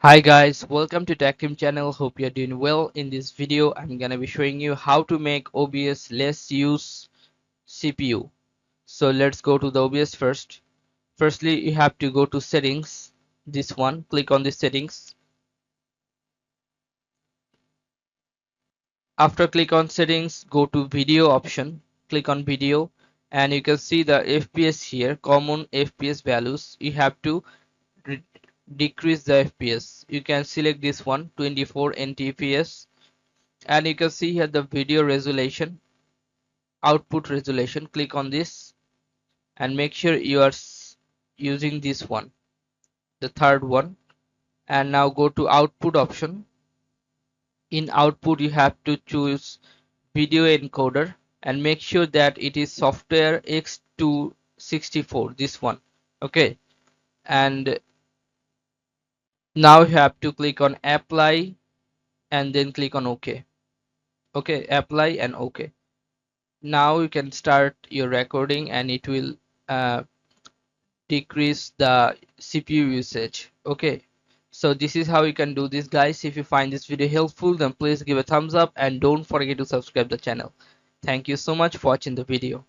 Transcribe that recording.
Hi guys, welcome to TechTeam channel. Hope you're doing well. In this video, I'm gonna be showing you how to make OBS less use CPU. So let's go to the OBS first. Firstly, you have to go to settings. This one, click on the settings. After click on settings, go to video option. Click on video, and you can see the FPS here. Common FPS values. You have to decrease the FPS. You can select this one, 24 NTFS. And you can see here the video resolution, output resolution. Click on this and make sure you are using this one, the third one. And now go to output option. In output you have to choose video encoder and make sure that it is software X264, this one. Okay, and now you have to click on apply and then click on OK. Okay, apply and OK. Now you can start your recording and it will uh, decrease the CPU usage. Okay, so this is how you can do this, guys. If you find this video helpful, then please give a thumbs up and don't forget to subscribe the channel. Thank you so much for watching the video.